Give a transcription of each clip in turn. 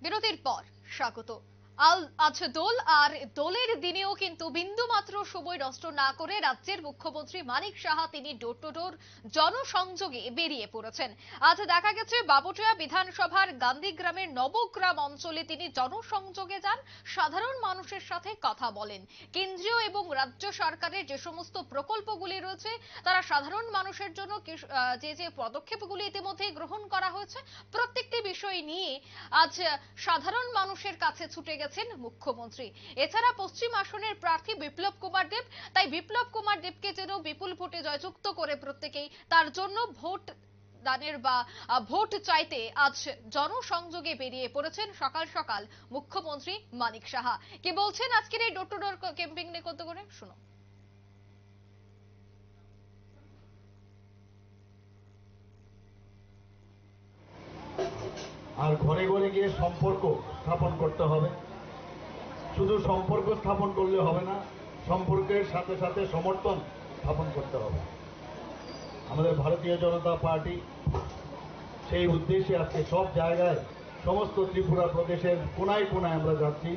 বিরতির পর স্বাগত। আজ দোল আর দোলের দিনেও কিন্তু বিন্দু মাত্র সময় নষ্ট না করে রাজ্যের মুখ্যমন্ত্রী মানিক সাহা তিনি ডোর টু ডোর জনসংযোগে বেরিয়ে পড়েছেন। আজ দেখা গেছে বাবুটিয়া বিধানসভার গান্ধীগ্রামের নবগ্রাম অঞ্চলে তিনি জনসংযোগে যান, সাধারণ মানুষের সাথে কথা বলেন। কেন্দ্রীয় এবং রাজ্য সরকারের যে সমস্ত প্রকল্পগুলি রয়েছে তারা সাধারণ মানুষের জন্য যে যে পদক্ষেপগুলি ইতিমধ্যে গ্রহণ করা হয়েছে প্রত্যেকটি বিষয় নিয়ে আজ সাধারণ মানুষের কাছে ছুটে গেছেন মুখ্যমন্ত্রী। এছাড়া পশ্চিম আসনের প্রার্থী বিপ্লব কুমার দেব, তাই বিপ্লব কুমার দেবকে যেন বিপুল ভোটে জয়যুক্ত করে প্রত্যেকেই তার জন্য ভোট দানের বা ভোট চাইতে আজ জনসংযোগে বেরিয়ে পড়েছেন সকাল সকাল মুখ্যমন্ত্রী মানিক সাহা। কি বলছেন আজকের এই ডোর টু ডোর ক্যাম্পেইন নিয়ে কত করে শুনো। আর ঘরে ঘরে গিয়ে সম্পর্ক স্থাপন করতে হবে। শুধু সম্পর্ক স্থাপন করলে হবে না, সম্পর্কের সাথে সাথে সমর্থন স্থাপন করতে হবে। আমাদের ভারতীয় জনতা পার্টি সেই উদ্দেশ্যে আজকে সব জায়গায় সমস্ত ত্রিপুরা প্রদেশের কোনায় কোনায় আমরা যাচ্ছি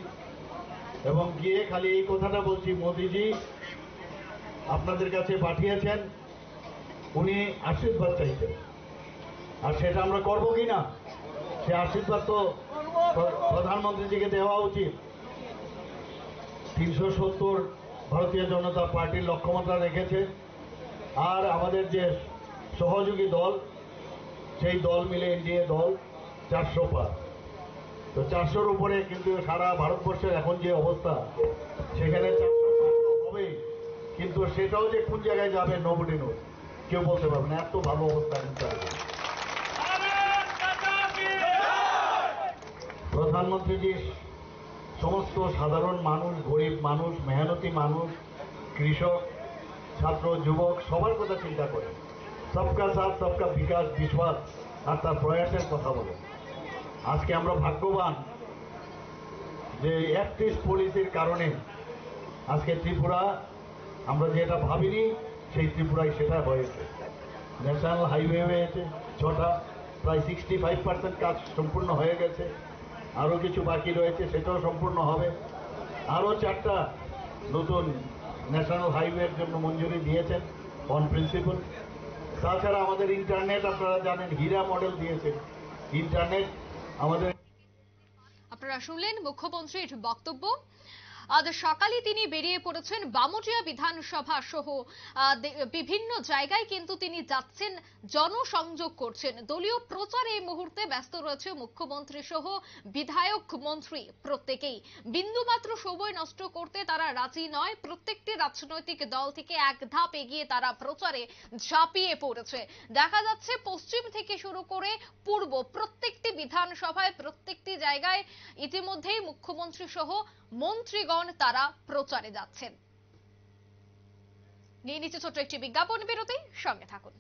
এবং গিয়ে খালি এই কথাটা বলছি, মোদিজি আপনাদের কাছে পাঠিয়েছেন, উনি আশীর্বাদ চাইছেন। আর সেটা আমরা করবো কিনা, সে আশীর্বাদ তো প্রধানমন্ত্রীজিকে দেওয়া উচিত। 370 ভারতীয় জনতা পার্টির লক্ষ্যমাত্রা রেখেছে, আর আমাদের যে সহযোগী দল সেই দল মিলে এনডিএ দল 400 পার। তো 400-র উপরে কিন্তু সারা ভারতবর্ষের এখন যে অবস্থা, সেখানে 400 হবে, কিন্তু সেটাও যে কোন জায়গায় যাবে নোবডি নোজ, কেউ বলতে পারবে না। এত ভালো অবস্থা প্রধানমন্ত্রীজি সমস্ত সাধারণ মানুষ, গরিব মানুষ, মেহনতি মানুষ, কৃষক, ছাত্র, যুবক সবার কথা চিন্তা করে সবকা সাথ সবকা বিকাশ বিশ্বাস আর তার প্রয়াসের কথা বলে। আজকে আমরা ভাগ্যবান যে 31 পলিসির কারণে আজকে ত্রিপুরা, আমরা যেটা ভাবিনি সেই ত্রিপুরায় সেটা হয়েছে। ন্যাশনাল হাইওয়ে হয়েছে 6টা, প্রায় 65% কাজ সম্পূর্ণ হয়ে গেছে। আরও কিছু বাকি রয়েছে, সেটাও সম্পূর্ণ হবে। আরও 4টা নতুন ন্যাশনাল হাইওয়ের জন্য মঞ্জুরি দিয়েছেন অন প্রিন্সিপাল। তাছাড়া আমাদের ইন্টারনেট, আপনারা জানেন হীরা মডেল দিয়েছেন ইন্টারনেট আমাদের। আপনারা শুনলেন মুখ্যমন্ত্রীর বক্তব্য। আজ সকালে তিনি বেরিয়ে পড়েছেন বামুটিয়া বিধানসভা সহ বিভিন্ন জায়গায় কিন্তু তিনি যাচ্ছেন, জনসংযোগ করছেন। দলীয় প্রচারে এই মুহূর্তে ব্যস্ত রয়েছে মুখ্যমন্ত্রী সহ বিধায়ক মন্ত্রী প্রত্যেকেই। বিন্দুমাত্র সময় নষ্ট করতে তারা রাজি নয়। প্রত্যেকটি রাজনৈতিক দল থেকে এক ধাপ এগিয়ে তারা প্রচারে ঝাঁপিয়ে পড়েছে। দেখা যাচ্ছে পশ্চিম থেকে শুরু করে পূর্ব প্রত্যেকটি বিধানসভায় প্রত্যেকটি জায়গায় ইতিমধ্যেই মুখ্যমন্ত্রী সহ মন্ত্রীগণ তারা প্রচারে যাচ্ছেন। নিয়ে নিচ্ছে ছোট্ট একটি বিজ্ঞাপন বিরতি, সঙ্গে থাকুন।